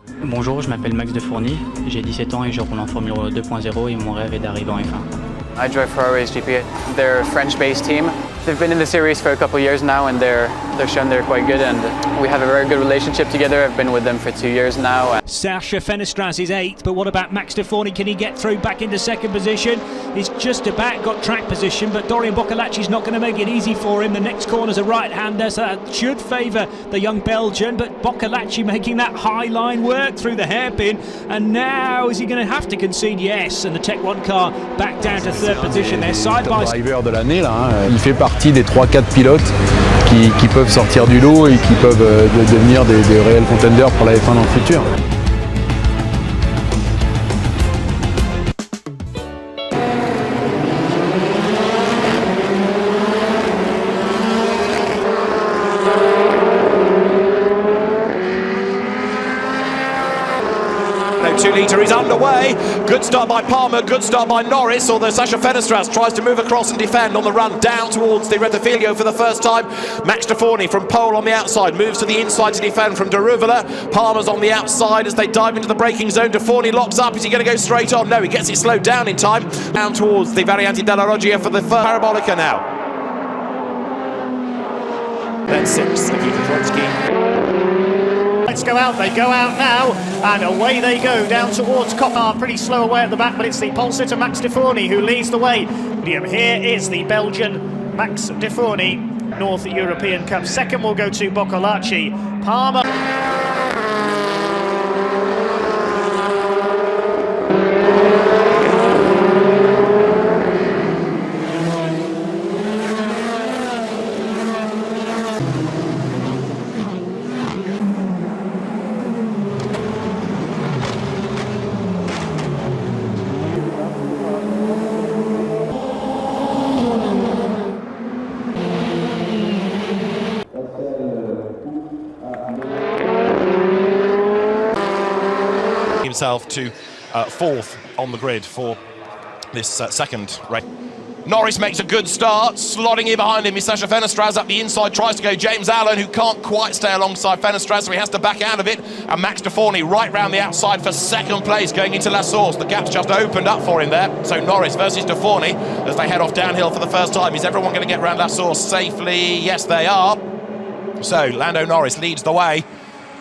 Bonjour, je m'appelle Max de Fourny, j'ai 17 ans et je roule en Formule 2.0 et mon rêve est d'arriver en F1. I drive for Blaise G. They're a French-based team. They've been in the series for a couple of years now and they're shown they're quite good and we have a very good relationship together. I've been with them for 2 years now. Sacha Fenestras is 8th, but what about Max de Fourny? Can he get through back into 2nd position? He's just about got track position, but Dorian Boccolacci's not going to make it easy for him. The next corner's a right-hander, so that should favour the young Belgian, but Boccolacci making that high line work through the hairpin, and now is he going to have to concede? Yes, and the Tech 1 car back down to 3rd position there, side by side. Driver de l'année là, hein. Il fait partie des 3-4 pilotes qui peuvent sortir du lot et qui peuvent devenir des réels contenders pour la F1 dans le futur. No 2-litre is underway. Good start by Palmer, good start by Norris, although Sacha Fenestras tries to move across and defend on the run down towards the Rettifilio for the first time. Max de Fourny from pole on the outside moves to the inside to defend from de Ruvela. Palmer's on the outside as they dive into the braking zone. De Fourny locks up. Is he going to go straight on? No, he gets it slowed down in time. Down towards the Variante della Roggia for the Parabolica now. Then 6th, Nikita Trotsky. Let's go out, they go out now, and away they go down towards Copar, pretty slow away at the back, but it's the pole sitter Max de Fourny who leads the way. Here is the Belgian Max de Fourny, North European Cup. 2nd will go to Boccolacci. Palmer. Himself to 4th on the grid for this second race. Norris makes a good start, slotting in behind him is Sacha Fenestras. Up the inside tries to go James Allen, who can't quite stay alongside Fenestras, so he has to back out of it. And Max de Fourny right round the outside for 2nd place going into La Source. The gap's just opened up for him there. So Norris versus de Fourny as they head off downhill for the first time. Is everyone going to get round La Source safely? Yes, they are. So Lando Norris leads the way.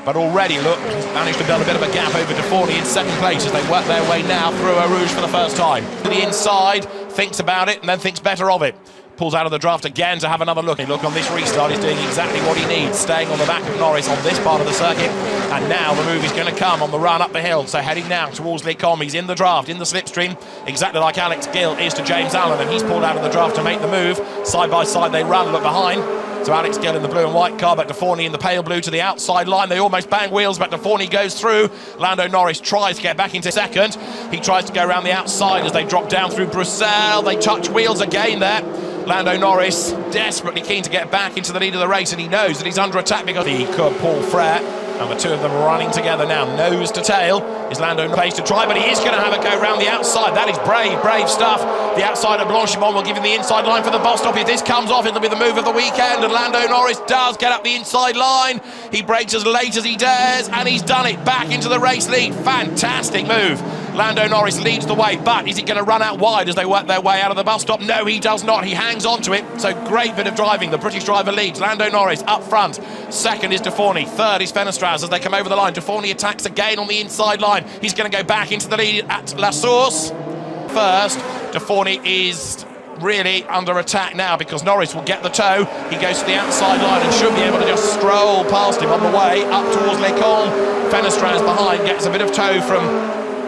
But already, look, he's managed to build a bit of a gap over de Fourny in 2nd place as they work their way now through Eau Rouge for the first time. To the inside, thinks about it and then thinks better of it. Pulls out of the draft again to have another look. Look on this restart, he's doing exactly what he needs, staying on the back of Norris on this part of the circuit. And now the move is going to come on the run up the hill. So heading now towards Les Combes, he's in the draft, in the slipstream, exactly like Alex Gill is to James Allen, and he's pulled out of the draft to make the move. Side by side they run, look behind. So Alex Gill in the blue and white car, but de Fourny in the pale blue to the outside line. They almost bang wheels, but de Fourny goes through. Lando Norris tries to get back into 2nd. He tries to go around the outside as they drop down through Bruxelles. They touch wheels again there. Lando Norris desperately keen to get back into the lead of the race, and he knows that he's under attack because he could Paul Frere. And the two of them running together now, nose to tail. Is Lando pace to try, but he is going to have a go round the outside. That is brave, brave stuff. The outside of Blanchimont will give him the inside line for the bus stop. If this comes off, it'll be the move of the weekend, and Lando Norris does get up the inside line. He breaks as late as he dares, and he's done it. Back into the race lead. Fantastic move. Lando Norris leads the way, but is he going to run out wide as they work their way out of the bus stop? No, he does not. He hangs on to it. So great bit of driving. The British driver leads. Lando Norris up front. 2nd is de Fourny. 3rd is Fenestras as they come over the line. De Fourny attacks again on the inside line. He's going to go back into the lead at La Source. 1st, de Fourny is really under attack now because Norris will get the tow. He goes to the outside line and should be able to just stroll past him on the way up towards Les Combes. Fenestras behind gets a bit of tow from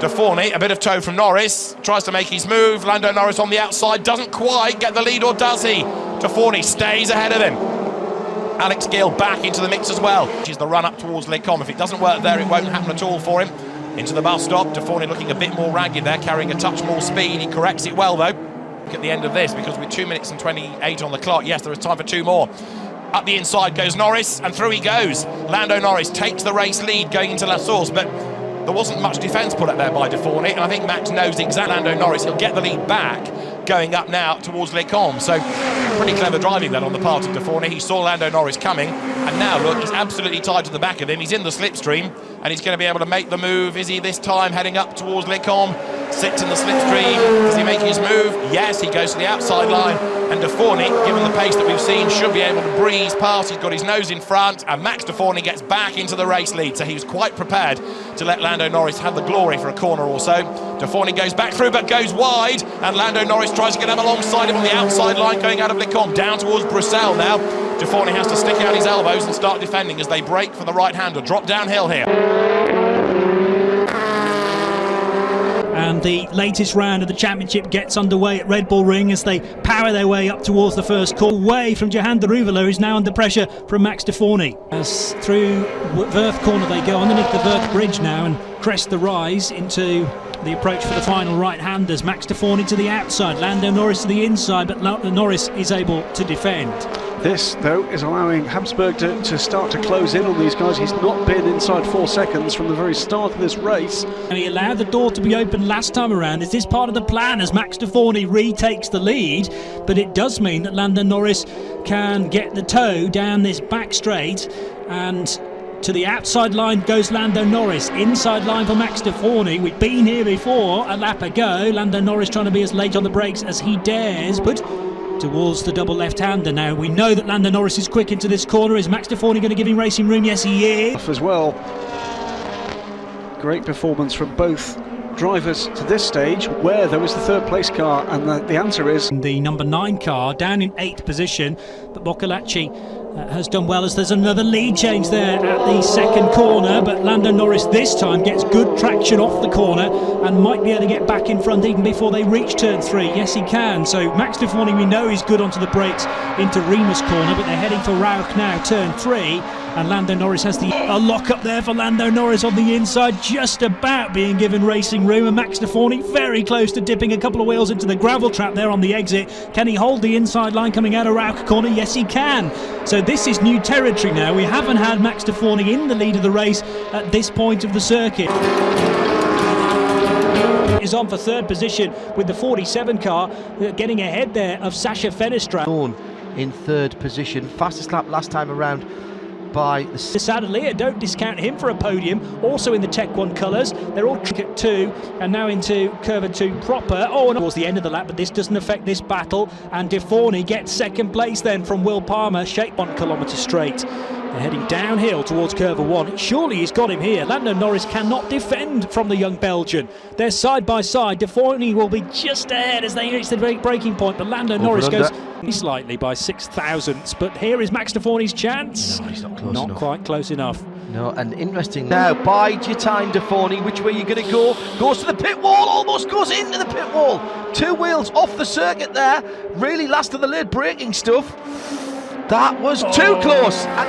de Fourny, a bit of tow from Norris, tries to make his move. Lando Norris on the outside, doesn't quite get the lead, or does he? De Fourny stays ahead of him. Alex Gill back into the mix as well, which is the run up towards Les Combes. If it doesn't work there, it won't happen at all for him. Into the bus stop, de Fourny looking a bit more ragged there, carrying a touch more speed. He corrects it well though. Look at the end of this, because with 2 minutes and 28 on the clock, yes, there is time for 2 more. Up the inside goes Norris, and through he goes. Lando Norris takes the race lead going into La Source, but there wasn't much defence put up there by de Fourny, and I think Max knows exactly Lando Norris. He'll get the lead back, going up now towards Les Combes. So pretty clever driving then on the part of De Forney. He saw Lando Norris coming, and now look, he's absolutely tied to the back of him. He's in the slipstream, and he's going to be able to make the move. Is he this time heading up towards Les Combes? Sits in the slipstream. Does he make his move? Yes, he goes to the outside line, and De Forney, given the pace that we've seen, should be able to breeze past. He's got his nose in front, and Max De Forney gets back into the race lead, so he was quite prepared to let Lando Norris have the glory for a corner or so. De Forney goes back through, but goes wide, and Lando Norris tries to get him alongside him on the outside line, going out of Les Combes, down towards Bruxelles now. De Forney has to stick out his elbows and start defending as they break for the right-hander. Drop downhill here. And the latest round of the championship gets underway at Red Bull Ring as they power their way up towards the first corner. Away from Jehan Deruvela, who's now under pressure from Max De Forney. As through Worth corner they go underneath the Worth bridge now and crest the rise into the approach for the final right-handers. Max De Forney to the outside, Lando Norris to the inside, but Norris is able to defend. This, though, is allowing Habsburg to start to close in on these guys. He's not been inside 4 seconds from the very start of this race. And he allowed the door to be open last time around. Is this part of the plan as Max De Forney retakes the lead? But it does mean that Lando Norris can get the toe down this back straight, and to the outside line goes Lando Norris. Inside line for Max De Forney. We've been here before a lap ago. Lando Norris trying to be as late on the brakes as he dares, but towards the double left-hander now. We know that Lando Norris is quick into this corner. Is Max De Forney going to give him racing room? Yes, he is. As well. Great performance from both drivers to this stage. Where there was the third place car, and the answer is the number 9 car down in 8th position, but Boccolacci has done well as there's another lead change there at the second corner, but Lando Norris this time gets good traction off the corner and might be able to get back in front even before they reach turn 3. Yes, he can. So Max De Forney, we know he's good onto the brakes into Remus corner, but they're heading for Rauch now, turn 3, and Lando Norris has a lock up there for Lando Norris on the inside, just about being given racing room, and Max De Forney very close to dipping a couple of wheels into the gravel trap there on the exit. Can he hold the inside line coming out of Rauch corner? Yes, he can. So this is new territory now. We haven't had Max De Forney in the lead of the race at this point of the circuit. Is on for third position with the 47 car, getting ahead there of Sacha Fenestrad. In third position, fastest lap last time around by the Sadly, don't discount him for a podium. Also in the Tech 1 colours, they're all at 2 and now into Curva 2 proper. Oh, and towards the end of the lap, but this doesn't affect this battle. And De Forney gets second place then from Will Palmer, shape 1 kilometre straight. They're heading downhill towards Curva 1. Surely he's got him here. Lando Norris cannot defend from the young Belgian. They're side by side. De Forney will be just ahead as they reach the breaking point, but Lando Norris goes slightly by 6 thousandths. But here is Max De Forney's chance. No, he's not close enough. Quite close enough. No, and interesting now, bide your time, De Forney. Which way are you going to go? Goes to the pit wall, almost goes into the pit wall. 2 wheels off the circuit there. Really last of the late braking stuff. That was too close. And